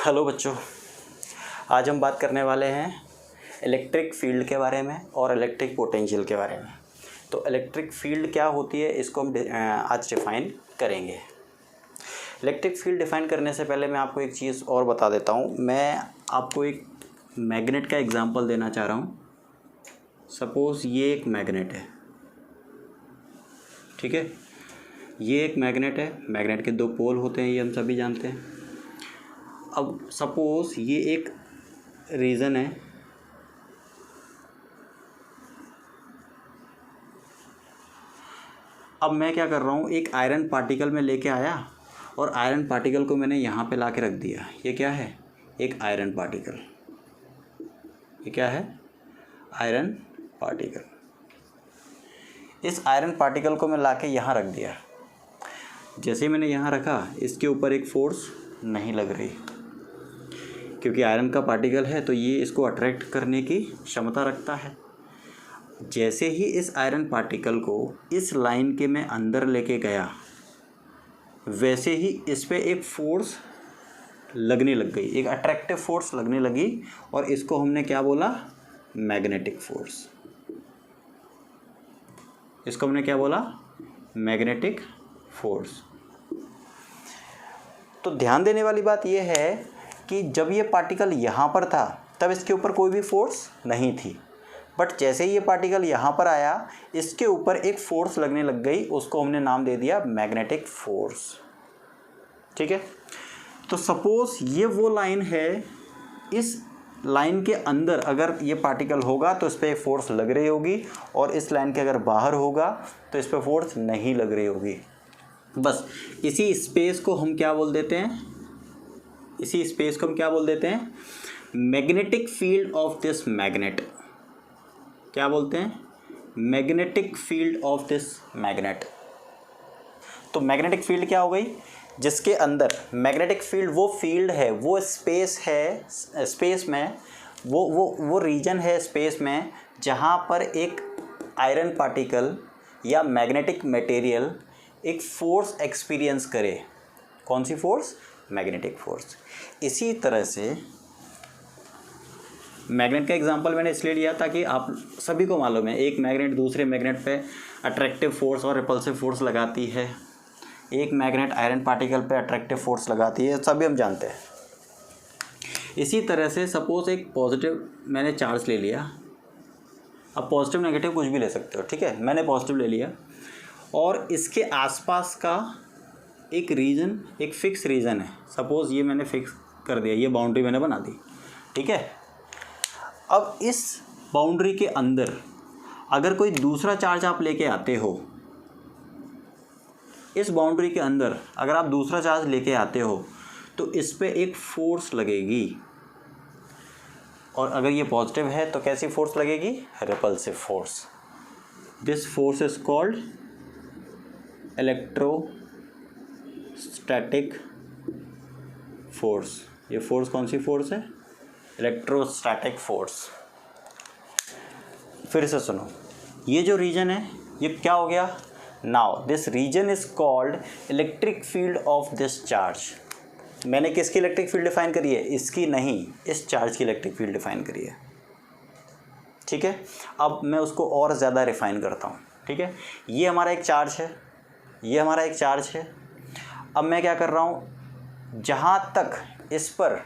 Hello बच्चों, आज हम बात करने वाले हैं इलेक्ट्रिक फील्ड के बारे में और इलेक्ट्रिक पोटेंशियल के बारे में। तो इलेक्ट्रिक फील्ड क्या होती है इसको हम आज डिफ़ाइन करेंगे। इलेक्ट्रिक फील्ड डिफ़ाइन करने से पहले मैं आपको एक चीज़ और बता देता हूँ। मैं आपको एक मैग्नेट का एग्जांपल देना चाह रहा हूँ। सपोज़ ये एक मैग्नेट है, ठीक है। ये एक मैग्नेट है। मैग्नेट के दो पोल होते हैं, ये हम सभी जानते हैं। अब सपोज़ ये एक रीज़न है, अब मैं क्या कर रहा हूँ, एक आयरन पार्टिकल में लेके आया और आयरन पार्टिकल को मैंने यहाँ पे ला के रख दिया। ये क्या है? एक आयरन पार्टिकल। ये क्या है? Iron particle. इस आयरन पार्टिकल को मैं ला के यहाँ रख दिया। जैसे ही मैंने यहाँ रखा, इसके ऊपर एक फोर्स नहीं लग रही, क्योंकि आयरन का पार्टिकल है तो ये इसको अट्रैक्ट करने की क्षमता रखता है। जैसे ही इस आयरन पार्टिकल को इस लाइन के मैं अंदर लेके गया, वैसे ही इस पे एक फोर्स लगने लग गई, एक अट्रैक्टिव फोर्स लगने लगी, और इसको हमने क्या बोला? Magnetic force. इसको हमने क्या बोला? Magnetic force. तो ध्यान देने वाली बात यह है कि जब ये पार्टिकल यहाँ पर था तब इसके ऊपर कोई भी फोर्स नहीं थी, बट जैसे ही ये पार्टिकल यहाँ पर आया, इसके ऊपर एक फोर्स लगने लग गई। उसको हमने नाम दे दिया मैग्नेटिक फोर्स, ठीक है। तो सपोज ये वो लाइन है, इस लाइन के अंदर अगर ये पार्टिकल होगा तो इस पर एक फोर्स लग रही होगी, और इस लाइन के अगर बाहर होगा तो इस पर फोर्स नहीं लग रही होगी। बस इसी स्पेस को हम क्या बोल देते हैं? इसी स्पेस को हम क्या बोल देते हैं? Magnetic field of this magnet. क्या बोलते हैं? Magnetic field of this magnet. तो मैग्नेटिक फील्ड क्या हो गई? जिसके अंदर मैग्नेटिक फील्ड वो फील्ड है, वो स्पेस है, स्पेस में वो रीजन है स्पेस में जहाँ पर एक आयरन पार्टिकल या मैग्नेटिक मटेरियल एक फोर्स एक्सपीरियंस करे। कौन सी फोर्स? Magnetic force. इसी तरह से मैग्नेट का एग्जांपल मैंने इसलिए लिया ताकि आप सभी को मालूम है, एक मैग्नेट दूसरे मैग्नेट पे अट्रैक्टिव फोर्स और रिपल्सिव फोर्स लगाती है। एक मैग्नेट आयरन पार्टिकल पे अट्रैक्टिव फोर्स लगाती है, सभी हम जानते हैं। इसी तरह से सपोज एक पॉजिटिव मैंने चार्ज ले लिया। अब पॉजिटिव नेगेटिव कुछ भी ले सकते हो, ठीक है। मैंने पॉजिटिव ले लिया और इसके आसपास का एक रीजन, एक फिक्स रीजन है। सपोज़ ये मैंने फिक्स कर दिया, ये बाउंड्री मैंने बना दी, ठीक है। अब इस बाउंड्री के अंदर अगर कोई दूसरा चार्ज आप लेके आते हो, इस बाउंड्री के अंदर अगर आप दूसरा चार्ज लेके आते हो तो इस पे एक फोर्स लगेगी, और अगर ये पॉजिटिव है तो कैसी फोर्स लगेगी? Repulsive force. This force is called electrostatic force. ये फोर्स कौन सी फोर्स है? Electrostatic force. फिर से सुनो, ये जो रीजन है ये क्या हो गया? Now this region is called electric field of this charge. मैंने किसकी इलेक्ट्रिक फील्ड डिफाइन करी है? इसकी नहीं, इस चार्ज की इलेक्ट्रिक फील्ड डिफाइन करी है, ठीक है। अब मैं उसको और ज़्यादा रिफाइन करता हूँ, ठीक है। ये हमारा एक चार्ज है, ये हमारा एक चार्ज है। अब मैं क्या कर रहा हूँ, जहाँ तक इस पर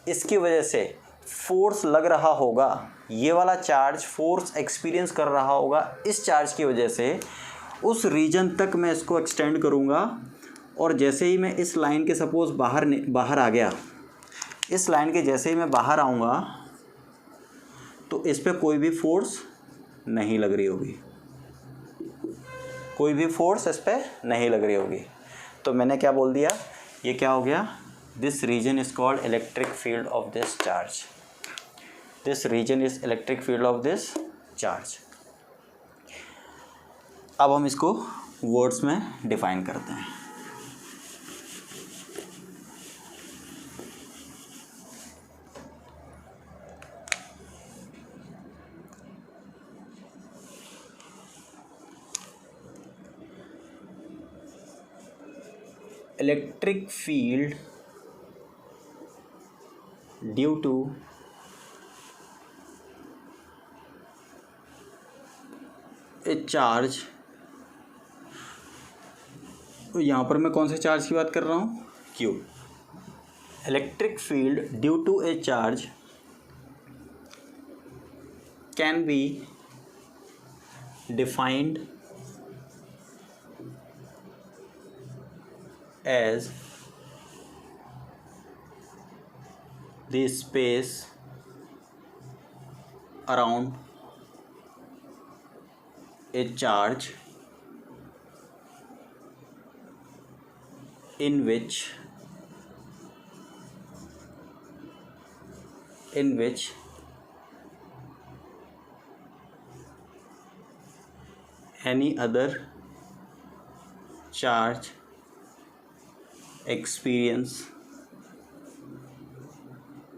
इसकी वजह से फोर्स लग रहा होगा, ये वाला चार्ज फोर्स एक्सपीरियंस कर रहा होगा इस चार्ज की वजह से, उस रीजन तक मैं इसको एक्सटेंड करूँगा। और जैसे ही मैं इस लाइन के सपोज़ बाहर आ गया, इस लाइन के जैसे ही मैं बाहर आऊँगा तो इस पर कोई भी फोर्स नहीं लग रही होगी, कोई भी फोर्स इस पर नहीं लग रही होगी। तो मैंने क्या बोल दिया? ये क्या हो गया? This region is called electric field of this charge. This region is electric field of this charge. अब हम इसको वर्ड्स में डिफाइन करते हैं। Electric field due to a charge, यहाँ पर मैं कौन से चार्ज की बात कर रहा हूँ, Q। Electric field due to a charge can be defined as the space around a charge in which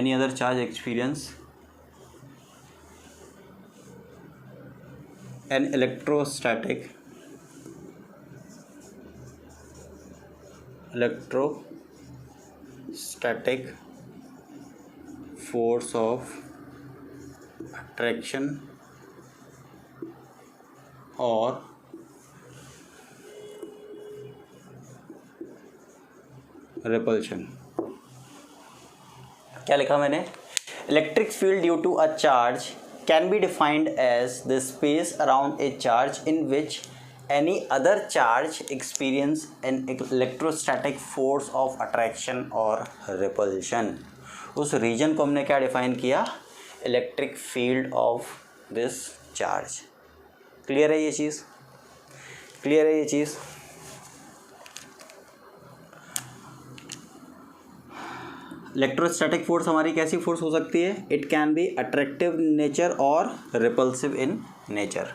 any other charge experience an electrostatic force of attraction or repulsion। क्या लिखा मैंने, electric field due to a charge can be defined as the space around a charge in which any other charge experience an electrostatic force of attraction और repulsion. उस region को हमने क्या define किया, electric field of this charge. Clear है ये चीज़, clear है ये चीज़। इलेक्ट्रोस्टैटिक फोर्स हमारी कैसी फोर्स हो सकती है, it can be attractive nature और रिपल्सिव इन नेचर।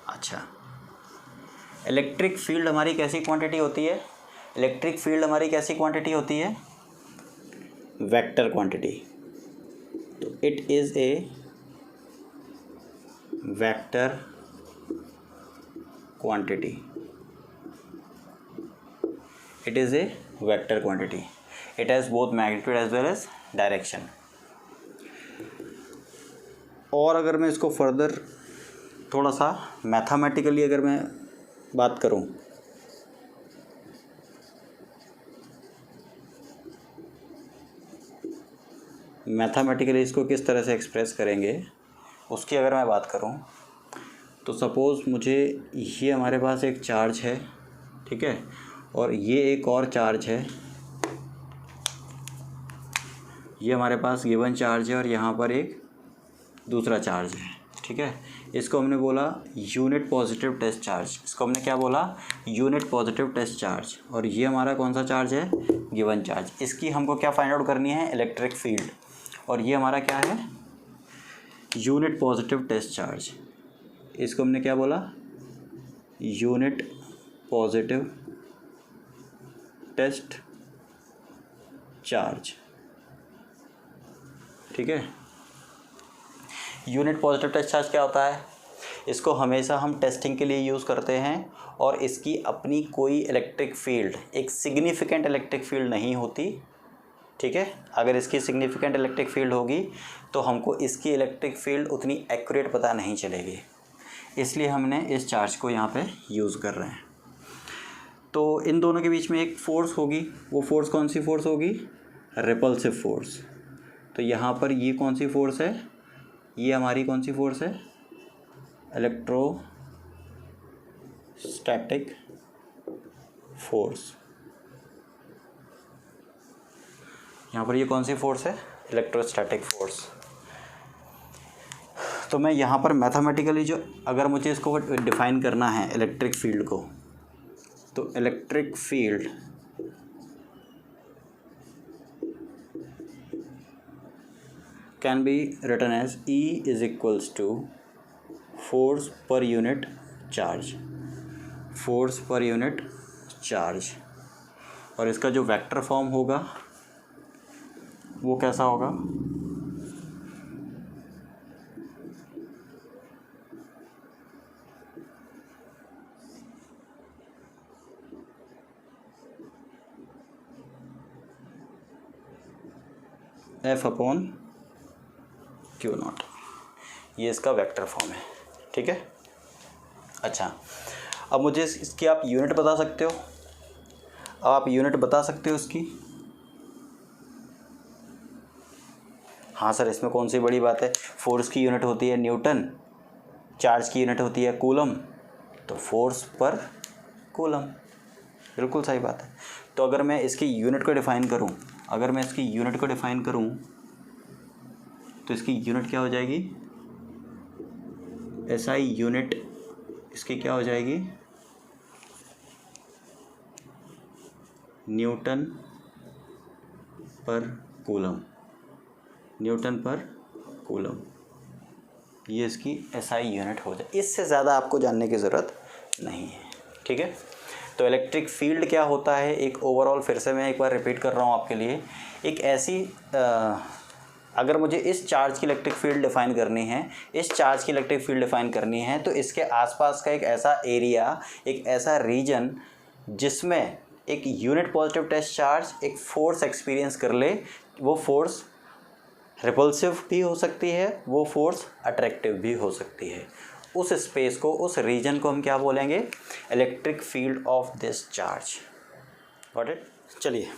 अच्छा, इलेक्ट्रिक फील्ड हमारी कैसी क्वांटिटी होती है, इलेक्ट्रिक फील्ड हमारी कैसी क्वांटिटी होती है, वेक्टर क्वांटिटी। तो it is a vector quantity, it is a vector quantity, it has both magnitude as well as direction। और अगर मैं इसको फर्दर थोड़ा सा मैथमेटिकली अगर मैं बात करूं, मैथमेटिकली इसको किस तरह से एक्सप्रेस करेंगे उसकी अगर मैं बात करूं, तो सपोज़ मुझे ये हमारे पास एक चार्ज है, ठीक है, और ये एक और चार्ज है, ये हमारे पास गिवन चार्ज है और यहाँ पर एक दूसरा चार्ज है, ठीक है। इसको हमने बोला यूनिट पॉजिटिव टेस्ट चार्ज, इसको हमने क्या बोला, यूनिट पॉजिटिव टेस्ट चार्ज। और ये हमारा कौन सा चार्ज है, गिवन चार्ज। इसकी हमको क्या फाइंड आउट करनी है, इलेक्ट्रिक फील्ड। और ये हमारा क्या है, यूनिट पॉजिटिव टेस्ट चार्ज। इसको हमने क्या बोला, यूनिट पॉजिटिव टेस्ट चार्ज, ठीक है। यूनिट पॉजिटिव टेस्ट चार्ज क्या होता है, इसको हमेशा हम टेस्टिंग के लिए यूज़ करते हैं और इसकी अपनी कोई इलेक्ट्रिक फील्ड, एक सिग्निफिकेंट इलेक्ट्रिक फील्ड नहीं होती, ठीक है। अगर इसकी सिग्निफिकेंट इलेक्ट्रिक फील्ड होगी तो हमको इसकी इलेक्ट्रिक फील्ड उतनी एक्यूरेट पता नहीं चलेगी, इसलिए हमने इस चार्ज को यहाँ पे यूज़ कर रहे हैं। तो इन दोनों के बीच में एक फ़ोर्स होगी, वो फोर्स कौन सी फोर्स होगी, रिपल्सिव फोर्स। तो यहाँ पर ये कौन सी फोर्स है, ये हमारी कौन सी फोर्स है, इलेक्ट्रोस्टैटिक फोर्स। यहाँ पर ये कौन सी फोर्स है, इलेक्ट्रोस्टैटिक फोर्स। तो मैं यहाँ पर मैथमेटिकली जो, अगर मुझे इसको डिफ़ाइन करना है इलेक्ट्रिक फील्ड को, तो electric field can be written as E is equals to force per unit charge, force per unit charge. और इसका जो वेक्टर फॉर्म होगा वो कैसा होगा, F अपॉन क्यू नॉट, ये इसका वेक्टर फॉर्म है। ठीक है। अच्छा, अब मुझे इसकी आप यूनिट बता सकते हो, अब आप यूनिट बता सकते हो इसकी। हाँ सर, इसमें कौन सी बड़ी बात है, फोर्स की यूनिट होती है न्यूटन, चार्ज की यूनिट होती है कूलम, तो फोर्स पर कूलम, बिल्कुल सही बात है। तो अगर मैं इसकी यूनिट को डिफाइन करूँ, अगर मैं इसकी यूनिट को डिफाइन करूँ तो इसकी यूनिट क्या हो जाएगी, SI यूनिट इसकी क्या हो जाएगी, न्यूटन पर कूलम, न्यूटन पर कूलम, ये इसकी SI यूनिट हो जाए। इससे ज़्यादा आपको जानने की ज़रूरत नहीं है। ठीक है। तो इलेक्ट्रिक फील्ड क्या होता है, एक ओवरऑल फिर से मैं एक बार रिपीट कर रहा हूँ आपके लिए। एक ऐसी अगर मुझे इस चार्ज की इलेक्ट्रिक फील्ड डिफाइन करनी है, इस चार्ज की इलेक्ट्रिक फील्ड डिफाइन करनी है, तो इसके आसपास का एक ऐसा एरिया, एक ऐसा रीजन जिसमें एक यूनिट पॉजिटिव टेस्ट चार्ज एक फोर्स एक्सपीरियंस कर ले, वो फोर्स रिपल्सिव भी हो सकती है, वो फोर्स अट्रैक्टिव भी हो सकती है। उस स्पेस को, उस रीजन को हम क्या बोलेंगे, electric field of this charge. Got it. चलिए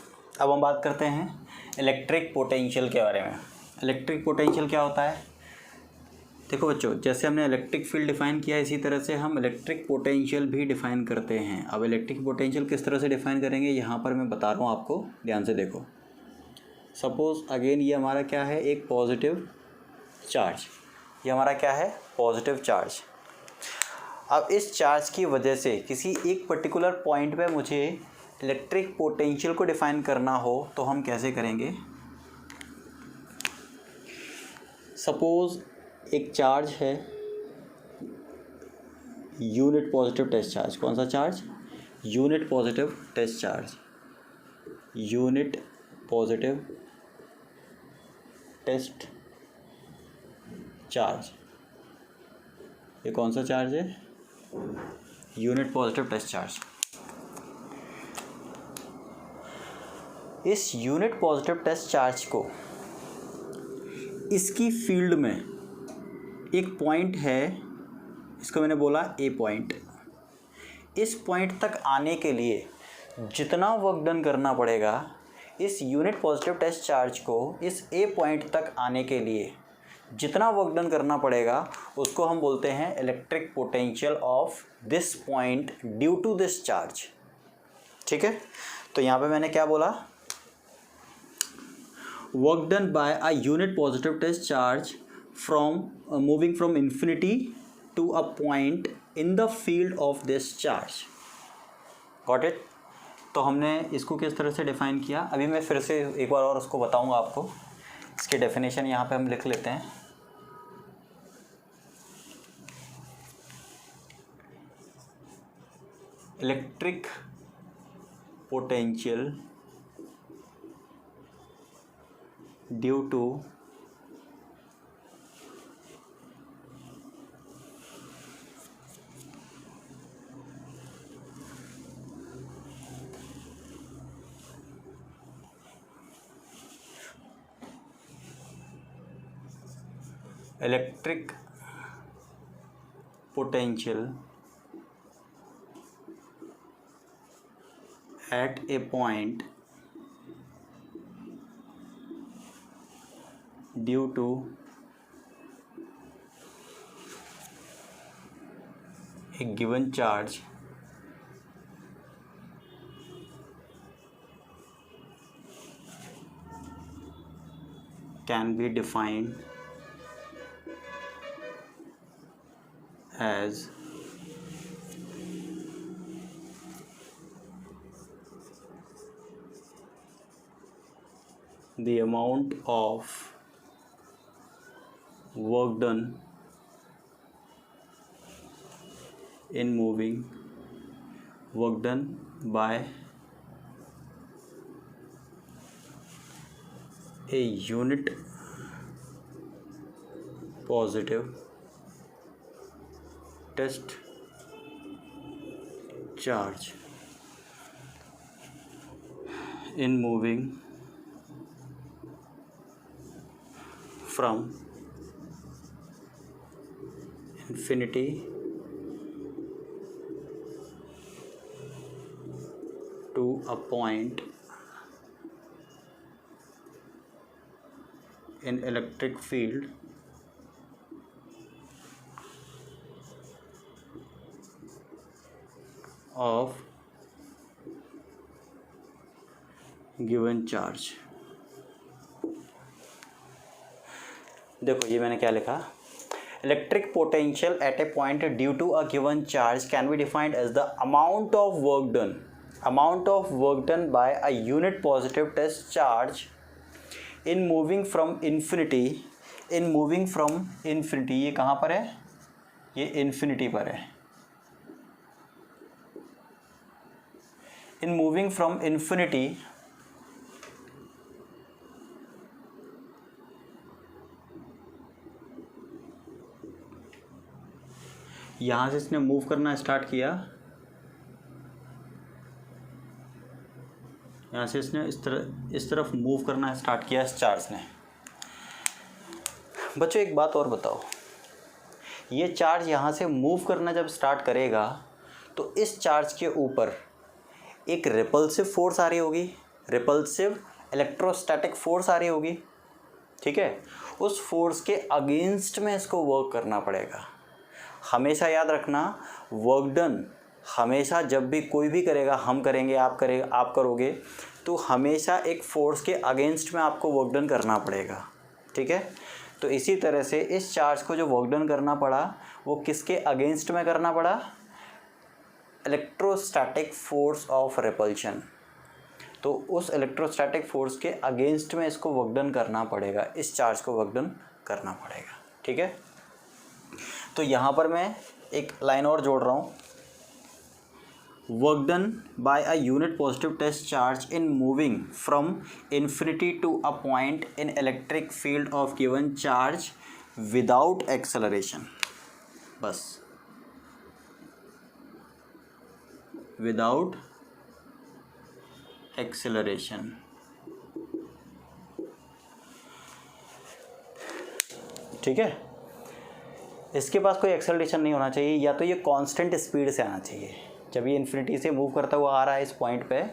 अब हम बात करते हैं इलेक्ट्रिक पोटेंशियल के बारे में। इलेक्ट्रिक पोटेंशियल क्या होता है, देखो बच्चों, जैसे हमने इलेक्ट्रिक फील्ड डिफाइन किया, इसी तरह से हम इलेक्ट्रिक पोटेंशियल भी डिफाइन करते हैं। अब इलेक्ट्रिक पोटेंशियल किस तरह से डिफाइन करेंगे, यहाँ पर मैं बता रहा हूँ आपको, ध्यान से देखो। सपोज़ अगेन ये हमारा क्या है, एक पॉजिटिव चार्ज, ये हमारा क्या है, पॉजिटिव चार्ज। अब इस चार्ज की वजह से किसी एक पर्टिकुलर पॉइंट पे मुझे इलेक्ट्रिक पोटेंशियल को डिफाइन करना हो, तो हम कैसे करेंगे। सपोज़ एक चार्ज है यूनिट पॉजिटिव टेस्ट चार्ज, कौन सा charge, unit positive test charge, unit positive test charge, ये कौन सा चार्ज है, यूनिट पॉजिटिव टेस्ट चार्ज। इस यूनिट पॉजिटिव टेस्ट चार्ज को, इसकी फील्ड में एक पॉइंट है, इसको मैंने बोला ए पॉइंट, इस पॉइंट तक आने के लिए जितना वर्क डन करना पड़ेगा, इस यूनिट पॉजिटिव टेस्ट चार्ज को इस ए पॉइंट तक आने के लिए जितना वर्क डन करना पड़ेगा, उसको हम बोलते हैं electric potential of this point due to this charge. ठीक है। तो यहाँ पे मैंने क्या बोला, work done by a unit positive test charge from moving from infinity to a point in the field of this charge. Got it. तो हमने इसको किस तरह से डिफाइन किया, अभी मैं फिर से एक बार और उसको बताऊंगा आपको। इसकी डेफिनेशन यहाँ पे हम लिख लेते हैं। Electric potential due to electric potential at a point due to a given charge can be defined as the amount of work done in moving, work done by a unit positive test charge in moving from infinity to a point in electric field of given charge। देखो ये मैंने क्या लिखा, electric potential at a point due to a given charge can be defined as the amount of work done by a unit positive test charge in moving from infinity. ये कहाँ पर है, ये इन्फिनिटी पर है। इन मूविंग फ्रॉम इन्फिनिटी यहाँ से इसने मूव करना स्टार्ट किया, यहाँ से इसने इस तरफ मूव करना स्टार्ट किया इस चार्ज ने। बच्चों एक बात और बताओ, ये चार्ज यहाँ से मूव करना जब स्टार्ट करेगा तो इस चार्ज के ऊपर एक रिपल्सिव फोर्स आ रही होगी, रिपल्सिव इलेक्ट्रोस्टैटिक फोर्स आ रही होगी, ठीक है। उस फोर्स के अगेंस्ट में इसको वर्क करना पड़ेगा। हमेशा याद रखना, वर्क डन हमेशा जब भी कोई भी करेगा, हम करेंगे, आप करोगे, तो हमेशा एक फोर्स के अगेंस्ट में आपको वर्क डन करना पड़ेगा, ठीक है। तो इसी तरह से इस चार्ज को जो वर्क डन करना पड़ा वो किसके अगेंस्ट में करना पड़ा, इलेक्ट्रोस्टैटिक फोर्स ऑफ रिपल्शन। तो उस इलेक्ट्रोस्टैटिक फोर्स के अगेंस्ट में इसको वर्क डन करना पड़ेगा, इस चार्ज को वर्क डन करना पड़ेगा, ठीक है। तो यहाँ पर मैं एक लाइन और जोड़ रहा हूँ, work done by a unit positive test charge in moving from infinity to a point in electric field of given charge without acceleration. बस विदाउट एक्सेलरेशन, ठीक है। इसके पास कोई एक्सेलरेशन नहीं होना चाहिए, या तो ये कांस्टेंट स्पीड से आना चाहिए। जब ये इन्फिनिटी से मूव करता हुआ आ रहा है इस पॉइंट पे,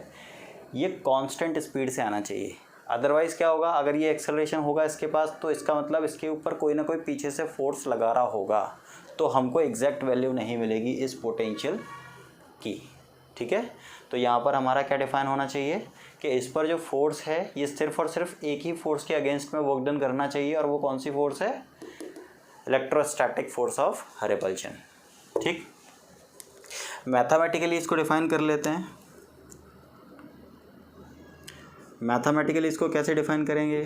ये कांस्टेंट स्पीड से आना चाहिए। अदरवाइज़ क्या होगा, अगर ये एक्सेलरेशन होगा इसके पास तो इसका मतलब इसके ऊपर कोई ना कोई पीछे से फोर्स लगा रहा होगा, तो हमको एग्जैक्ट वैल्यू नहीं मिलेगी इस पोटेंशियल की, ठीक है। तो यहाँ पर हमारा क्या डिफाइन होना चाहिए कि इस पर जो फोर्स है ये सिर्फ और सिर्फ एक ही फोर्स के अगेंस्ट में वर्क डन करना चाहिए, और वो कौन सी फोर्स है, इलेक्ट्रोस्टैटिक फोर्स ऑफ रिपल्शन, ठीक। मैथमेटिकली इसको डिफाइन कर लेते हैं। मैथमेटिकली इसको कैसे डिफाइन करेंगे,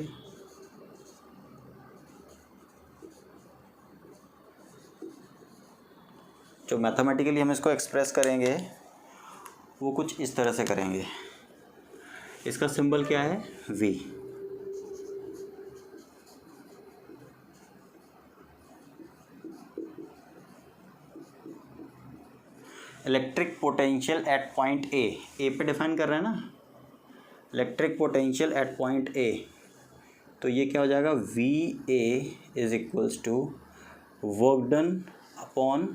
जो मैथमेटिकली हम इसको एक्सप्रेस करेंगे वो कुछ इस तरह से करेंगे। इसका सिंबल क्या है, V। Electric potential at point A पे डिफाइन कर रहे हैं ना, electric potential at point A, तो ये क्या हो जाएगा, VA is equals to work done upon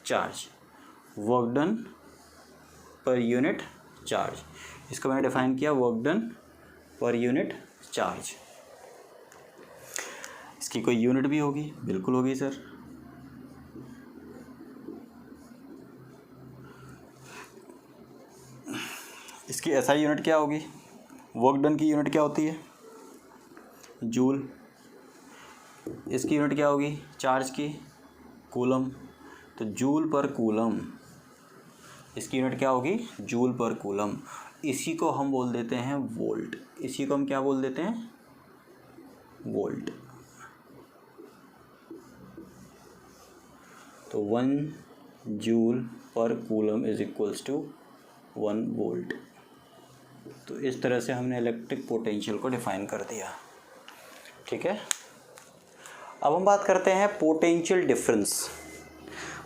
charge, work done per unit charge. इसको मैंने डिफाइन किया work done per unit charge. इसकी कोई यूनिट भी होगी, बिल्कुल होगी सर। इसकी SI यूनिट क्या होगी, वर्क डन की यूनिट क्या होती है, जूल। इसकी यूनिट क्या होगी, चार्ज की, कूलम। तो जूल पर कूलम, इसकी यूनिट क्या होगी, जूल पर कूलम। इसी को हम बोल देते हैं वोल्ट, इसी को हम क्या बोल देते हैं, वोल्ट। तो 1 joule per coulomb is equals to 1 volt. तो इस तरह से हमने इलेक्ट्रिक पोटेंशियल को डिफाइन कर दिया, ठीक है। अब हम बात करते हैं पोटेंशियल डिफरेंस।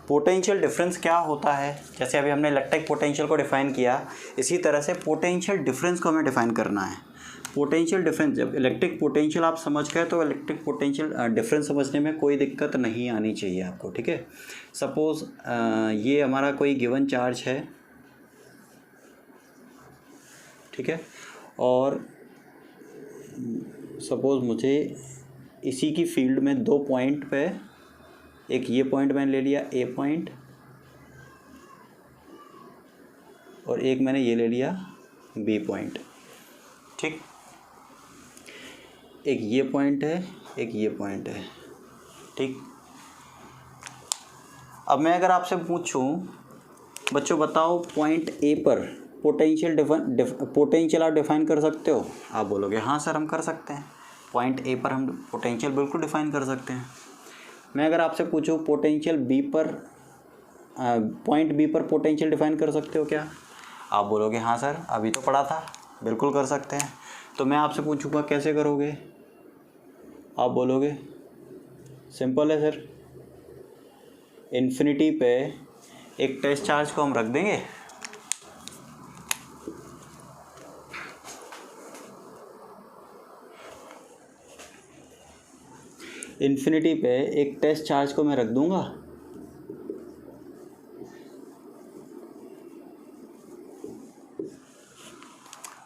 पोटेंशियल डिफरेंस क्या होता है, जैसे अभी हमने इलेक्ट्रिक पोटेंशियल को डिफाइन किया, इसी तरह से पोटेंशियल डिफरेंस को हमें डिफाइन करना है। पोटेंशियल डिफरेंस, जब इलेक्ट्रिक पोटेंशियल आप समझ गए तो इलेक्ट्रिक पोटेंशियल डिफरेंस समझने में कोई दिक्कत नहीं आनी चाहिए आपको, ठीक है। सपोज़ ये हमारा कोई गिवन चार्ज है, ठीक है, और सपोज़ मुझे इसी की फील्ड में 2 पॉइंट पे, एक ये पॉइंट मैंने ले लिया ए पॉइंट, और एक मैंने ये ले लिया बी पॉइंट, ठीक। एक ये पॉइंट है, एक ये पॉइंट है, ठीक। अब मैं अगर आपसे पूछूं बच्चों बताओ पॉइंट ए पर पोटेंशियल आप डिफाइन कर सकते हो? आप बोलोगे हाँ सर हम कर सकते हैं, पॉइंट ए पर हम पोटेंशियल बिल्कुल डिफाइन कर सकते हैं। मैं अगर आपसे पूछूं पोटेंशियल बी पर, पॉइंट बी पर पोटेंशियल डिफाइन कर सकते हो क्या? आप बोलोगे हाँ सर अभी तो पढ़ा था, बिल्कुल कर सकते हैं। तो मैं आपसे पूछूंगा कैसे करोगे? आप बोलोगे सिंपल है सर, इन्फिनिटी पे एक टेस्ट चार्ज को हम रख देंगे, इन्फिनिटी पे एक टेस्ट चार्ज को मैं रख दूंगा,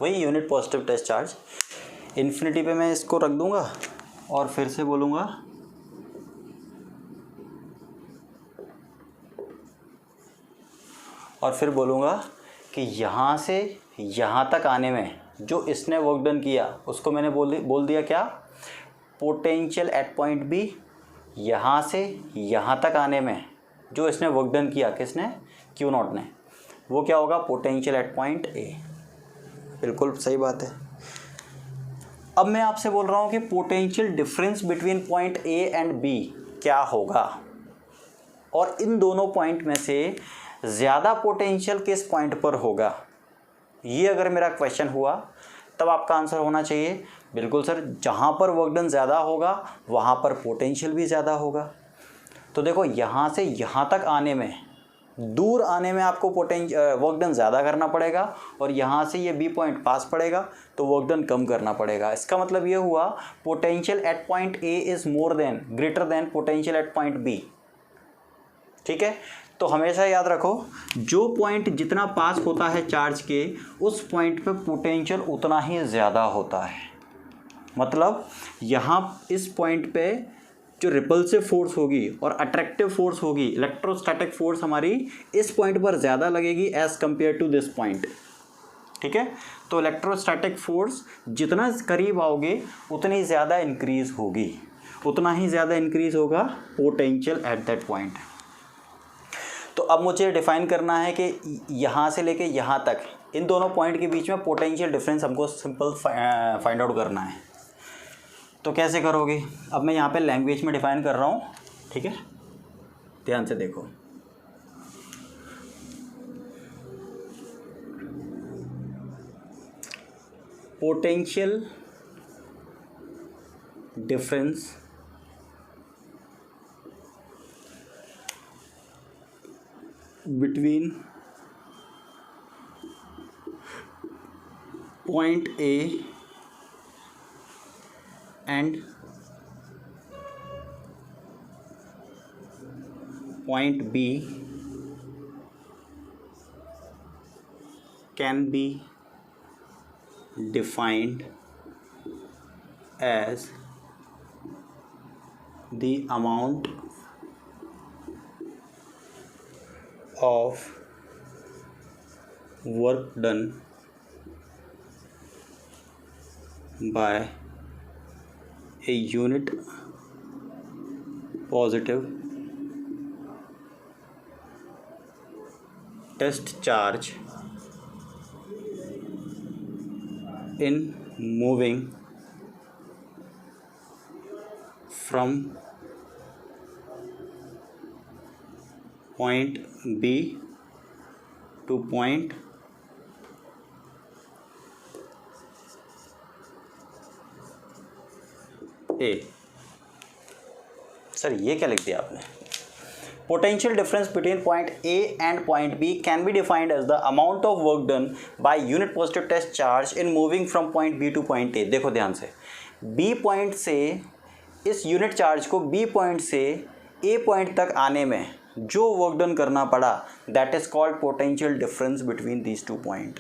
वही unit positive test charge, infinity पे मैं इसको रख दूंगा और फिर से बोलूँगा कि यहाँ से यहाँ तक आने में जो इसने वर्क डन किया उसको मैंने बोल दिया क्या? Potential at point B. यहाँ से यहाँ तक आने में जो इसने वर्क डन किया, किसने? क्यू नॉट ने, वो क्या होगा? पोटेंशियल एट पॉइंट ए। बिल्कुल सही बात है। अब मैं आपसे बोल रहा हूँ कि potential difference between point A and B क्या होगा, और इन दोनों पॉइंट में से ज़्यादा पोटेंशियल किस पॉइंट पर होगा। ये अगर मेरा क्वेश्चन हुआ तब आपका आंसर होना चाहिए बिल्कुल सर जहाँ पर वर्क डन ज़्यादा होगा वहाँ पर पोटेंशियल भी ज़्यादा होगा। तो देखो यहाँ से यहाँ तक आने में, दूर आने में आपको वर्क डन ज़्यादा करना पड़ेगा, और यहाँ से ये बी पॉइंट पास पड़ेगा तो वर्क डन कम करना पड़ेगा। इसका मतलब ये हुआ potential at point A is greater than potential at point B, ठीक है। तो हमेशा याद रखो जो पॉइंट जितना पास होता है चार्ज के, उस पॉइंट पे पोटेंशियल उतना ही ज़्यादा होता है। मतलब यहाँ इस पॉइंट पे जो रिपल्सिव फोर्स होगी और अट्रैक्टिव फोर्स होगी, इलेक्ट्रोस्टैटिक फोर्स हमारी इस पॉइंट पर ज़्यादा लगेगी as compare to this point, ठीक है। तो इलेक्ट्रोस्टैटिक फोर्स जितना करीब आओगे उतनी ज़्यादा इंक्रीज़ होगी, उतना ही ज़्यादा इंक्रीज़ होगा पोटेंशियल एट दैट पॉइंट। तो अब मुझे डिफाइन करना है कि यहाँ से लेके यहाँ तक इन दोनों पॉइंट के बीच में पोटेंशियल डिफरेंस हमको सिंपल फाइंड आउट करना है। तो कैसे करोगे? अब मैं यहाँ पे लैंग्वेज में डिफाइन कर रहा हूँ, ठीक है, ध्यान से देखो। Potential difference between point A and point B can be defined as the amount of work done by a unit positive test charge in moving from point B to point A। Sir ये क्या लिख दिया आपने? Potential difference between point A and point B can be defined as the amount of work done by unit positive test charge in moving from point B to point A। देखो ध्यान से, B point से इस unit charge को B point से A point तक आने में जो वर्क डन करना पड़ा, that is called potential difference between these two point.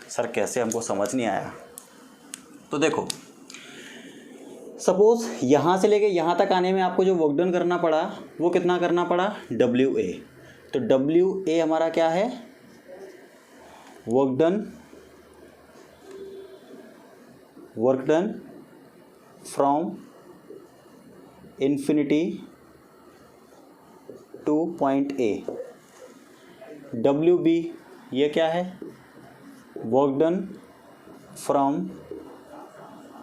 Sir कैसे, हमको समझ नहीं आया। तो देखो, सपोज यहाँ से लेके यहाँ तक आने में आपको जो वर्क डन करना पड़ा वो कितना करना पड़ा, WA। तो WA हमारा क्या है, work done from infinity to point A। WB ये क्या है, work done from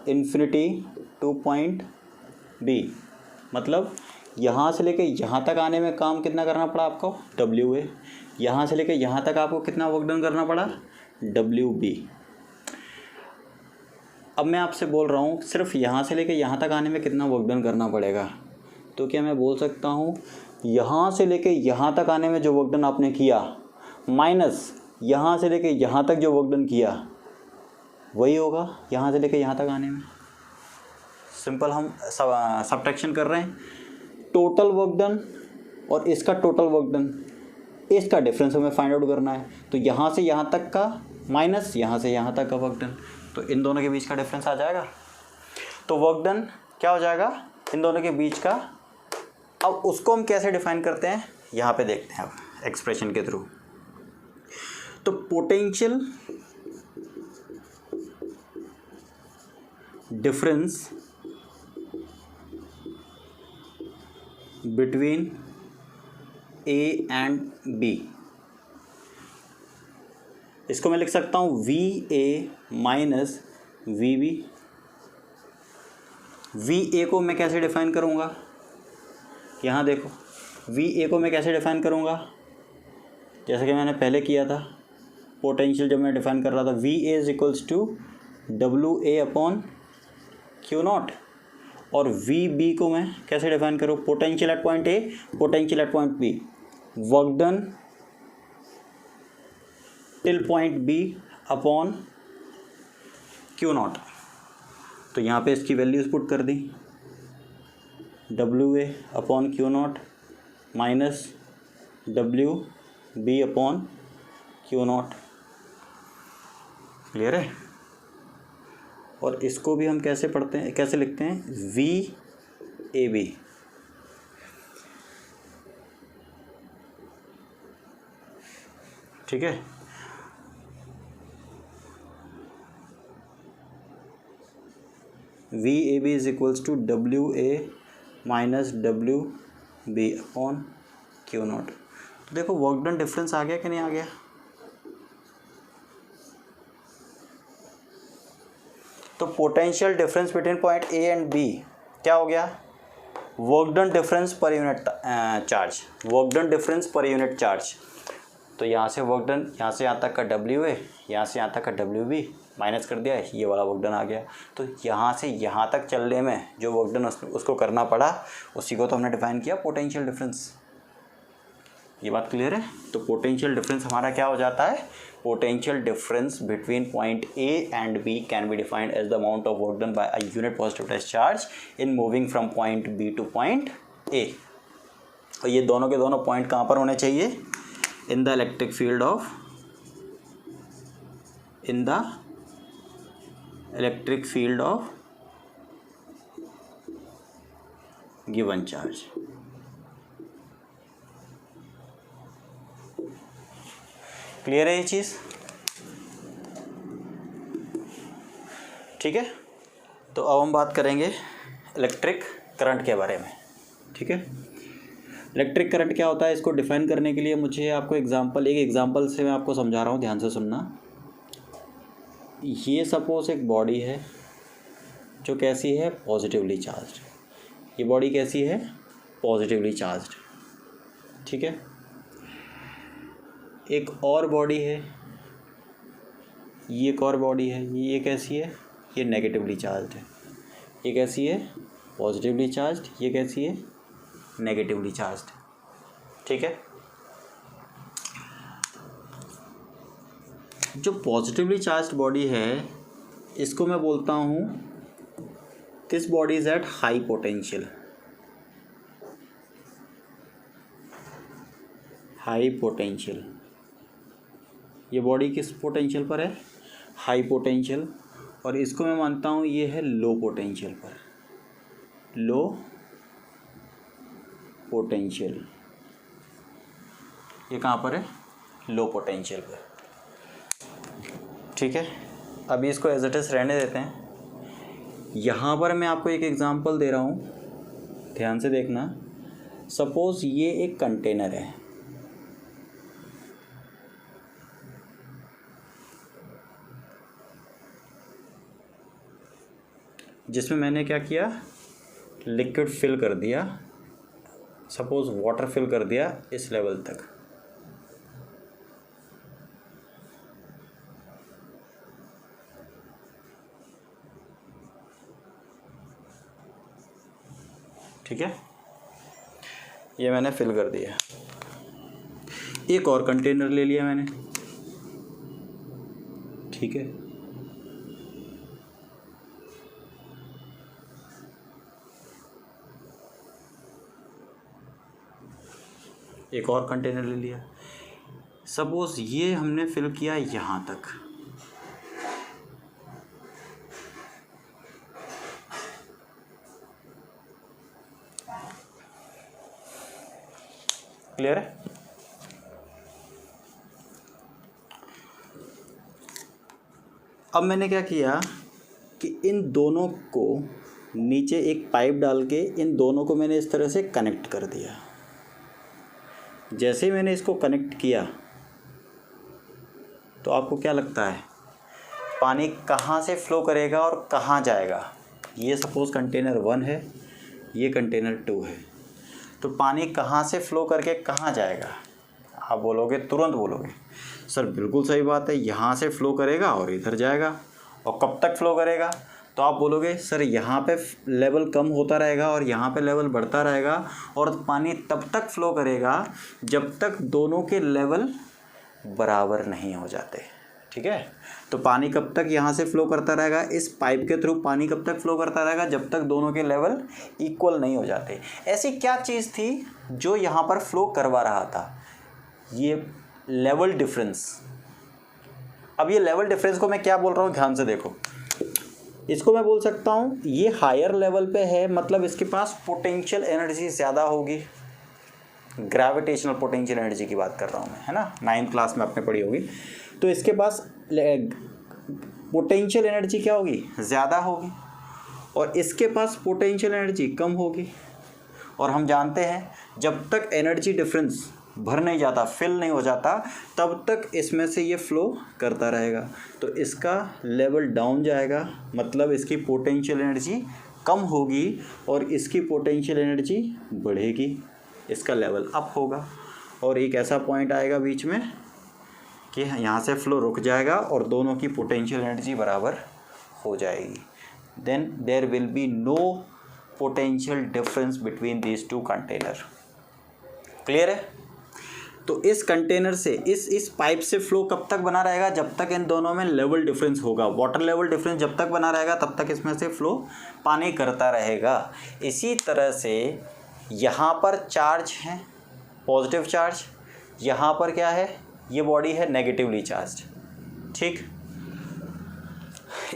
infinity two point B। मतलब यहाँ से लेके यहाँ तक आने में काम कितना करना पड़ा आपको, WA। यहाँ से लेके यहाँ तक आपको कितना वर्क डन करना पड़ा, WB। अब मैं आपसे बोल रहा हूँ सिर्फ यहाँ से लेके यहाँ तक आने में कितना वर्क डन करना पड़ेगा। तो क्या मैं बोल सकता हूँ यहाँ से लेके यहाँ तक आने में जो वर्क डन आपने किया माइनस यहाँ से लेके यहाँ तक जो वर्क डन किया वही होगा यहाँ से लेके यहाँ तक आने में। सिंपल हम सब्ट्रैक्शन कर रहे हैं, टोटल वर्क डन और इसका टोटल वर्क डन, इसका डिफरेंस हमें फाइंड आउट करना है। तो यहाँ से यहाँ तक का माइनस यहाँ से यहाँ तक का वर्क डन, तो इन दोनों के बीच का डिफरेंस आ जाएगा। तो वर्क डन क्या हो जाएगा इन दोनों के बीच का। अब उसको हम कैसे डिफाइन करते हैं यहाँ पे देखते हैं अब एक्सप्रेशन के थ्रू। तो potential difference between A and B, इसको मैं लिख सकता हूँ VA माइनस VB। VA को मैं कैसे डिफाइन करूँगा, यहाँ देखो VA को मैं कैसे डिफाइन करूँगा, जैसे कि मैंने पहले किया था। पोटेंशियल जब मैं डिफाइन कर रहा था, VA is equals to WA upon Q0। और VB को मैं कैसे डिफाइन करूँ, potential at point A, potential at point B, work done till point B upon Q0। तो यहाँ पे इसकी वैल्यूज पुट कर दी, WA upon Q0 minus WB upon Q0। Clear है। और इसको भी हम कैसे पढ़ते हैं, कैसे लिखते हैं, VAB। ठीक है। VAB is equals to WA minus WB upon Q0। तो देखो वर्क डन डिफरेंस आ गया कि नहीं आ गया। तो potential difference between point A and B क्या हो गया, वर्क डन डिफरेंस पर unit charge, work done difference पर यूनिट चार्ज। तो यहाँ से वर्क डन, यहाँ से यहाँ तक का WA, यहाँ से यहाँ तक का WB माइनस कर दिया, ये वाला वर्क डन आ गया। तो यहाँ से यहाँ तक चलने में जो वर्क डन उसको करना पड़ा, उसी को तो हमने डिफाइन किया पोटेंशियल डिफरेंस। ये बात क्लियर है। तो पोटेंशियल डिफरेंस हमारा क्या हो जाता है, potential difference between point A and B can be defined as the amount of work done by a unit positive test charge in moving from point B to point A। और ये दोनों के दोनों पॉइंट कहाँ पर होने चाहिए, in the electric field of, in the electric field of given charge. Clear है ये चीज़। ठीक है। तो अब हम बात करेंगे इलेक्ट्रिक करंट के बारे में। ठीक है। इलेक्ट्रिक करंट क्या होता है, इसको डिफाइन करने के लिए मुझे आपको एक एग्जांपल से मैं आपको समझा रहा हूँ, ध्यान से सुनना। ये सपोज एक बॉडी है जो कैसी है, पॉजिटिवली चार्ज्ड। ये बॉडी कैसी है, पॉजिटिवली चार्ज्ड। ठीक है। एक और बॉडी है, ये एक और बॉडी है, ये कैसी है, ये नेगेटिवली चार्ज्ड है। ये कैसी है, पॉजिटिवली चार्ज्ड, ये कैसी है, नेगेटिवली चार्ज्ड। ठीक है, जो पॉजिटिवली चार्ज्ड बॉडी है इसको मैं बोलता हूँ this body is at high potential. High potential, ये बॉडी किस पोटेंशियल पर है, हाई पोटेंशियल। और इसको मैं मानता हूँ ये है लो पोटेंशियल पर, लो पोटेंशियल। ये कहाँ पर है, लो पोटेंशियल पर। ठीक है, अभी इसको एज इट इज़ रहने देते हैं। यहाँ पर मैं आपको एक एग्जांपल दे रहा हूँ, ध्यान से देखना। सपोज़ ये एक कंटेनर है, जिसमें मैंने क्या किया, लिक्विड फिल कर दिया, सपोज़ वाटर फिल कर दिया इस लेवल तक। ठीक है, ये मैंने फिल कर दिया। एक और कंटेनर ले लिया मैंने। ठीक है, एक और कंटेनर ले लिया। सपोज ये हमने फिल किया यहाँ तक। क्लियर है? अब मैंने क्या किया कि इन दोनों को नीचे एक पाइप डाल के इन दोनों को मैंने इस तरह से कनेक्ट कर दिया। जैसे ही मैंने इसको कनेक्ट किया तो आपको क्या लगता है पानी कहाँ से फ्लो करेगा और कहाँ जाएगा? ये सपोज़ कंटेनर 1 है, ये कंटेनर 2 है, तो पानी कहाँ से फ्लो करके कहाँ जाएगा? आप बोलोगे, तुरंत बोलोगे, सर बिल्कुल सही बात है, यहाँ से फ्लो करेगा और इधर जाएगा। और कब तक फ्लो करेगा? तो आप बोलोगे सर यहाँ पे लेवल कम होता रहेगा और यहाँ पे लेवल बढ़ता रहेगा, और पानी तब तक फ्लो करेगा जब तक दोनों के लेवल बराबर नहीं हो जाते। ठीक है, तो पानी कब तक यहाँ से फ्लो करता रहेगा, इस पाइप के थ्रू पानी कब तक फ्लो करता रहेगा? जब तक दोनों के लेवल इक्वल नहीं हो जाते। ऐसी क्या चीज़ थी जो यहाँ पर फ्लो करवा रहा था? ये लेवल डिफरेंस। अब ये लेवल डिफरेंस को मैं क्या बोल रहा हूँ, ध्यान से देखो। इसको मैं बोल सकता हूँ ये हायर लेवल पे है, मतलब इसके पास पोटेंशियल एनर्जी ज़्यादा होगी। ग्रेविटेशनल पोटेंशियल एनर्जी की बात कर रहा हूँ मैं, है ना, 9th क्लास में आपने पढ़ी होगी। तो इसके पास पोटेंशियल एनर्जी क्या होगी, ज़्यादा होगी, और इसके पास पोटेंशियल एनर्जी कम होगी। और हम जानते हैं जब तक एनर्जी डिफरेंस भर नहीं जाता, फिल नहीं हो जाता, तब तक इसमें से ये फ्लो करता रहेगा। तो इसका लेवल डाउन जाएगा, मतलब इसकी पोटेंशियल एनर्जी कम होगी, और इसकी पोटेंशियल एनर्जी बढ़ेगी, इसका लेवल अप होगा। और एक ऐसा पॉइंट आएगा बीच में कि यहाँ से फ्लो रुक जाएगा और दोनों की पोटेंशियल एनर्जी बराबर हो जाएगी। Then there will be no potential difference between these two container. Clear है? तो इस कंटेनर से इस पाइप से फ्लो कब तक बना रहेगा? जब तक इन दोनों में लेवल डिफरेंस होगा। वाटर लेवल डिफरेंस जब तक बना रहेगा तब तक इसमें से फ्लो पानी करता रहेगा। इसी तरह से यहाँ पर चार्ज है पॉजिटिव चार्ज, यहाँ पर क्या है, ये बॉडी है नेगेटिवली चार्ज। ठीक,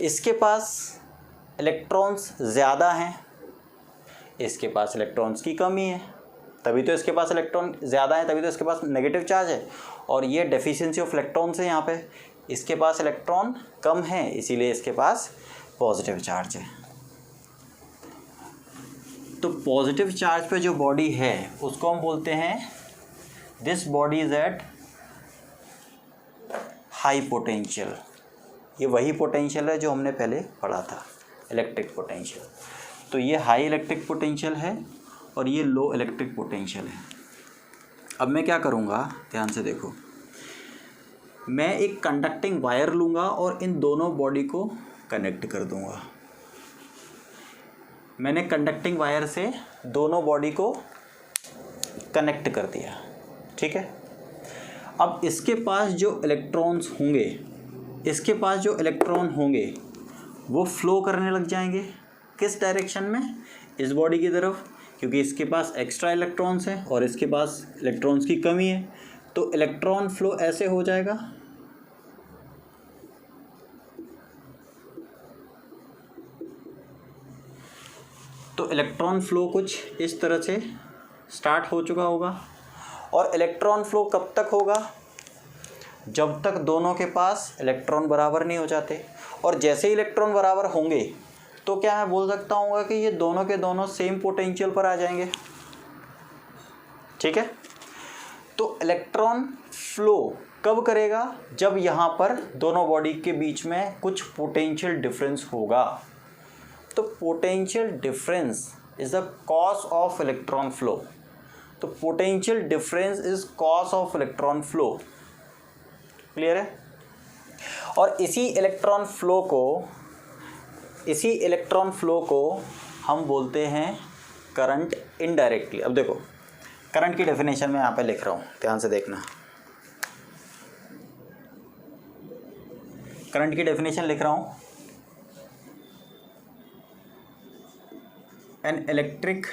इसके पास इलेक्ट्रॉन्स ज़्यादा हैं, इसके पास इलेक्ट्रॉन्स की कमी है, तभी तो इसके पास इलेक्ट्रॉन ज़्यादा है, तभी तो इसके पास नेगेटिव चार्ज है। और ये डेफिशिएंसी ऑफ इलेक्ट्रॉन्स है यहाँ पे, इसके पास इलेक्ट्रॉन कम है, इसीलिए इसके पास पॉजिटिव चार्ज है। तो पॉजिटिव चार्ज पे जो बॉडी है उसको हम बोलते हैं this body is at high potential. ये वही पोटेंशियल है जो हमने पहले पढ़ा था, इलेक्ट्रिक पोटेंशियल। तो ये हाई इलेक्ट्रिक पोटेंशियल है और ये लो इलेक्ट्रिक पोटेंशियल है। अब मैं क्या करूँगा, ध्यान से देखो, मैं एक कंडक्टिंग वायर लूँगा और इन दोनों बॉडी को कनेक्ट कर दूँगा। मैंने कंडक्टिंग वायर से दोनों बॉडी को कनेक्ट कर दिया, ठीक है। अब इसके पास जो इलेक्ट्रॉन्स होंगे, इसके पास जो इलेक्ट्रॉन होंगे वो फ्लो करने लग जाएंगे किस डायरेक्शन में, इस बॉडी की तरफ, क्योंकि इसके पास एक्स्ट्रा इलेक्ट्रॉन्स हैं और इसके पास इलेक्ट्रॉन्स की कमी है। तो इलेक्ट्रॉन फ्लो ऐसे हो जाएगा, तो इलेक्ट्रॉन फ्लो कुछ इस तरह से स्टार्ट हो चुका होगा। और इलेक्ट्रॉन फ्लो कब तक होगा, जब तक दोनों के पास इलेक्ट्रॉन बराबर नहीं हो जाते। और जैसे ही इलेक्ट्रॉन बराबर होंगे तो क्या मैं बोल सकता हूँ कि ये दोनों के दोनों सेम पोटेंशियल पर आ जाएंगे, ठीक है। तो इलेक्ट्रॉन फ्लो कब करेगा, जब यहाँ पर दोनों बॉडी के बीच में कुछ पोटेंशियल डिफरेंस होगा। तो potential difference is the cause of electron flow. तो potential difference is cause of electron flow, clear है। और इसी इलेक्ट्रॉन फ्लो को हम बोलते हैं करंट इनडायरेक्टली। अब देखो करंट की डेफिनेशन मैं यहाँ पे लिख रहा हूँ, ध्यान से देखना। करंट की डेफिनेशन लिख रहा हूँ, an electric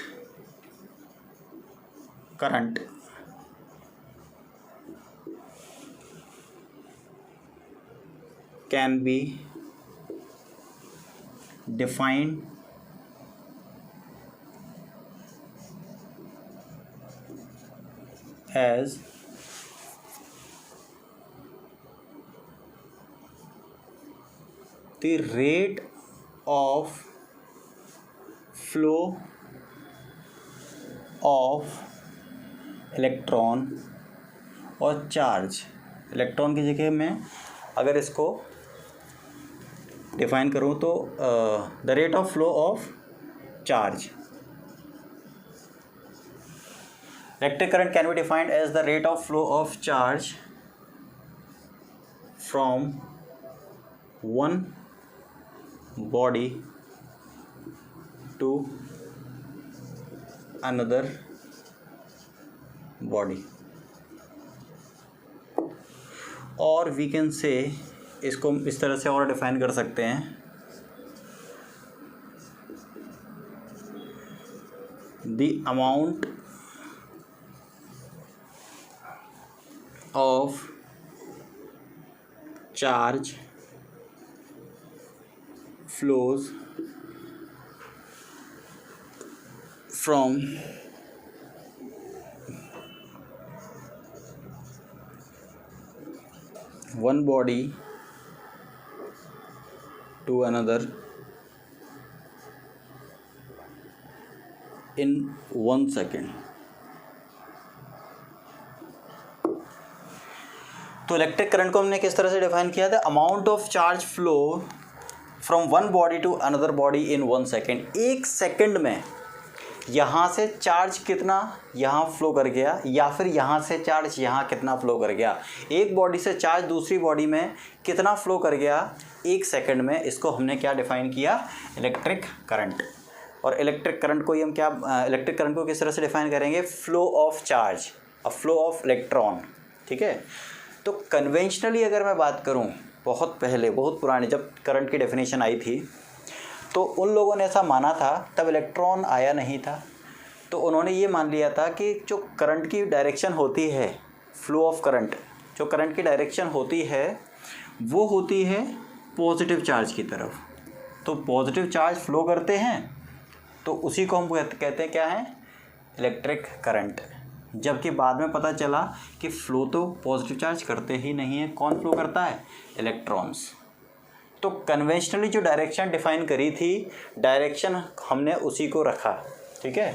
current can be defined as the rate of flow of electron और चार्ज। इलेक्ट्रॉन की जगह मैं अगर इसको डिफाइन करूँ तो the rate of flow of charge. Electric current can be defined as the rate of flow of charge from one body to another body. और we can say, इसको इस तरह से और डिफाइन कर सकते हैं, the amount of charge flows from one body to another in 1 second। तो इलेक्ट्रिक करंट को हमने किस तरह से डिफाइन किया था, amount of charge flow from one body to another body in 1 second. 1 second में यहाँ से चार्ज कितना यहाँ फ्लो कर गया, या फिर यहाँ से चार्ज यहाँ कितना फ्लो कर गया, एक बॉडी से चार्ज दूसरी बॉडी में कितना फ्लो कर गया 1 सेकंड में, इसको हमने क्या डिफाइन किया, इलेक्ट्रिक करंट। और इलेक्ट्रिक करंट को हम क्या, इलेक्ट्रिक करंट को किस तरह से डिफाइन करेंगे, flow of charge, a flow of electron, ठीक है। तो कन्वेंशनली अगर मैं बात करूँ, बहुत पहले, बहुत पुराने जब करंट की डेफिनेशन आई थी, तो उन लोगों ने ऐसा माना था, तब इलेक्ट्रॉन आया नहीं था, तो उन्होंने ये मान लिया था कि जो करंट की डायरेक्शन होती है, फ्लो ऑफ करंट, जो करंट की डायरेक्शन होती है वो होती है पॉजिटिव चार्ज की तरफ। तो पॉजिटिव चार्ज फ्लो करते हैं तो उसी को हम कहते हैं क्या है, इलेक्ट्रिक करंट। जबकि बाद में पता चला कि फ्लो तो पॉजिटिव चार्ज करते ही नहीं है, कौन फ्लो करता है, इलेक्ट्रॉन्स। तो कन्वेंशनली जो डायरेक्शन डिफाइन करी थी, डायरेक्शन हमने उसी को रखा, ठीक है।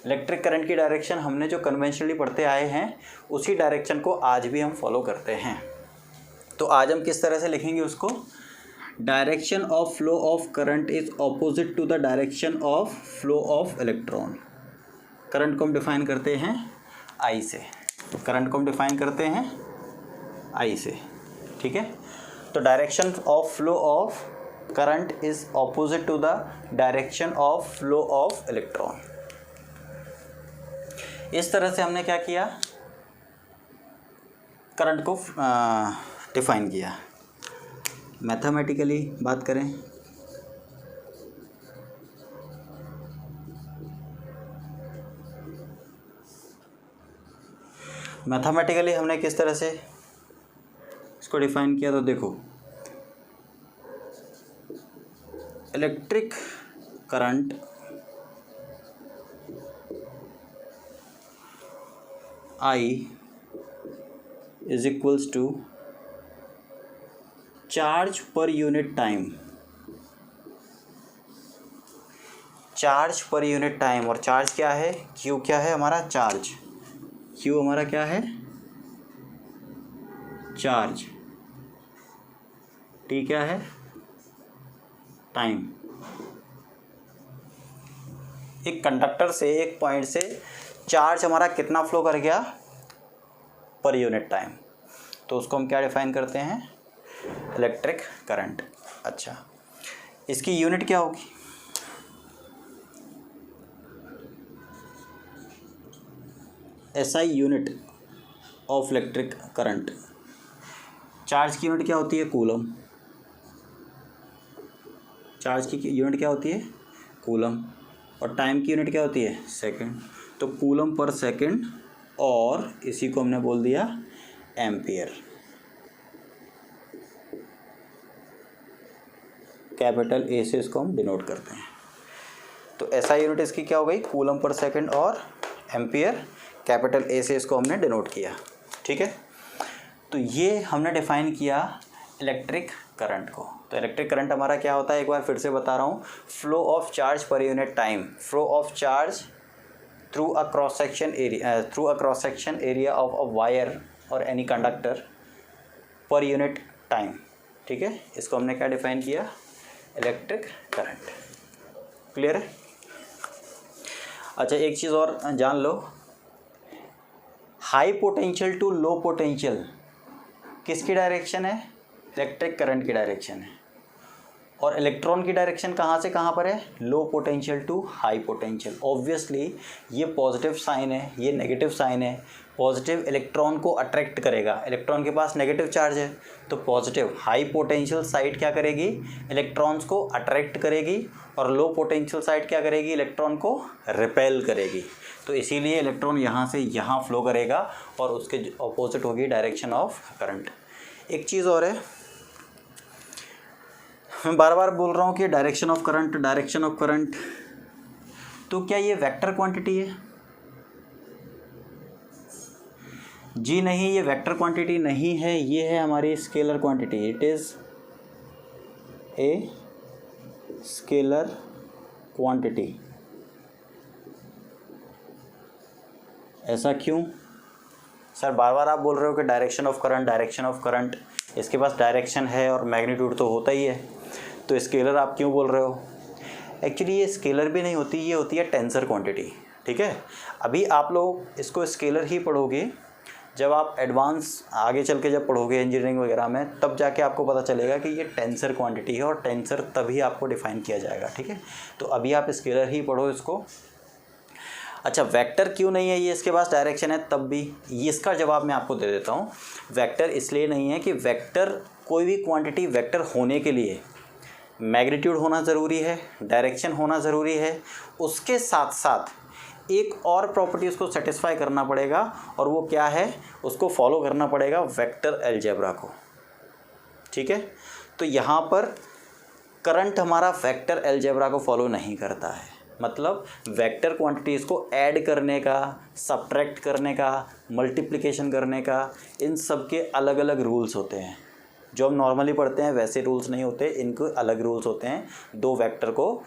इलेक्ट्रिक करंट की डायरेक्शन हमने जो कन्वेंशनली पढ़ते आए हैं उसी डायरेक्शन को आज भी हम फॉलो करते हैं। तो आज हम किस तरह से लिखेंगे उसको, direction of flow of current is opposite to the direction of flow of electron. Current को हम डिफाइन करते हैं आई से, करंट को हम डिफाइन करते हैं आई से, ठीक है। तो direction of flow of current is opposite to the direction of flow of electron. इस तरह से हमने क्या किया, करंट को डिफाइन किया। मैथमेटिकली बात करें, मैथमेटिकली हमने किस तरह से इसको डिफाइन किया, तो देखो electric current I is equals to charge per unit time, charge per unit time. और चार्ज क्या है, Q क्या है हमारा, चार्ज, Q हमारा क्या है, चार्ज, T क्या है, टाइम। एक कंडक्टर से, एक पॉइंट से चार्ज हमारा कितना फ्लो कर गया पर यूनिट टाइम, तो उसको हम क्या डिफाइन करते हैं, इलेक्ट्रिक करंट। अच्छा, इसकी यूनिट क्या होगी, SI unit of electric current. Charge की यूनिट क्या होती है, कूलम। चार्ज की यूनिट क्या होती है, कूलम। और टाइम की यूनिट क्या होती है, सेकंड। तो कूलम पर सेकंड, और इसी को हमने बोल दिया एम्पियर। कैपिटल ए से इसको हम डिनोट करते हैं। तो ऐसा यूनिट इसकी क्या हो गई, कूलम पर सेकंड और एम्पियर, कैपिटल ए से इसको हमने डिनोट किया। ठीक है, तो ये हमने डिफाइन किया इलेक्ट्रिक करंट को। तो इलेक्ट्रिक करंट हमारा क्या होता है, एक बार फिर से बता रहा हूँ, flow of charge per unit time, flow of charge through a cross section area of a wire और any conductor per unit time. ठीक है, इसको हमने क्या डिफाइन किया, इलेक्ट्रिक करंट। क्लियर है। अच्छा, एक चीज़ और जान लो, high potential to low potential किसकी डायरेक्शन है, इलेक्ट्रिक करंट की डायरेक्शन है। और इलेक्ट्रॉन की डायरेक्शन कहाँ से कहाँ पर है, low potential to high potential. Obviously ये पॉजिटिव साइन है, ये नेगेटिव साइन है। पॉजिटिव इलेक्ट्रॉन को अट्रैक्ट करेगा, इलेक्ट्रॉन के पास नेगेटिव चार्ज है, तो पॉजिटिव हाई पोटेंशियल साइड क्या करेगी, इलेक्ट्रॉन्स को अट्रैक्ट करेगी, और लो पोटेंशियल साइड क्या करेगी, इलेक्ट्रॉन को रिपेल करेगी। तो इसीलिए इलेक्ट्रॉन यहाँ से यहाँ फ्लो करेगा, और उसके ऑपोजिट होगी डायरेक्शन ऑफ करंट। एक चीज़ और है, मैं बार बार बोल रहा हूँ कि direction of current, direction of current, तो क्या ये वेक्टर क्वांटिटी है, जी नहीं, ये वेक्टर क्वांटिटी नहीं है, ये है हमारी scalar quantity. It is a scalar quantity. ऐसा क्यों सर, बार बार आप बोल रहे हो कि direction of current, direction of current, इसके पास डायरेक्शन है और मैग्नीट्यूड तो होता ही है, तो स्केलर आप क्यों बोल रहे हो। एक्चुअली ये स्केलर भी नहीं होती, ये होती है टेंसर क्वांटिटी। ठीक है, अभी आप लोग इसको स्केलर ही पढ़ोगे, जब आप एडवांस आगे चल के जब पढ़ोगे इंजीनियरिंग वगैरह में, तब जाके आपको पता चलेगा कि ये टेंसर क्वांटिटी है, और टेंसर तभी आपको डिफाइन किया जाएगा। ठीक है, तो अभी आप स्केलर ही पढ़ो इसको। अच्छा, वेक्टर क्यों नहीं है, ये इसके पास डायरेक्शन है तब भी, ये इसका जवाब मैं आपको दे देता हूँ। वेक्टर इसलिए नहीं है कि वेक्टर, कोई भी क्वांटिटी वेक्टर होने के लिए मैग्नीट्यूड होना ज़रूरी है, डायरेक्शन होना ज़रूरी है, उसके साथ साथ एक और प्रॉपर्टी उसको सेटिस्फाई करना पड़ेगा, और वो क्या है, उसको फॉलो करना पड़ेगा वेक्टर अलजेब्रा को। ठीक है, तो यहाँ पर करंट हमारा वेक्टर अलजेब्रा को फॉलो नहीं करता है, मतलब वेक्टर क्वांटिटीज़ को ऐड करने का, सब्ट्रैक्ट करने का, मल्टीप्लिकेशन करने का, इन सब के अलग अलग रूल्स होते हैं। जो हम नॉर्मली पढ़ते हैं वैसे रूल्स नहीं होते, इनको अलग रूल्स होते हैं। दो वेक्टर को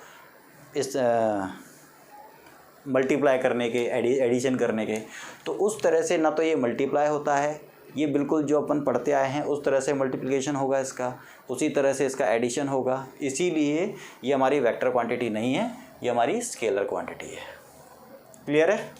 इस मल्टीप्लाई करने के, एडिशन करने के, तो उस तरह से ना तो ये मल्टीप्लाई होता है, ये बिल्कुल जो अपन पढ़ते आए हैं उस तरह से मल्टीप्लिकेशन होगा इसका, उसी तरह से इसका एडिशन होगा। इसीलिए ये हमारी वेक्टर क्वांटिटी नहीं है, ये हमारी स्केलर क्वांटिटी है। क्लियर है।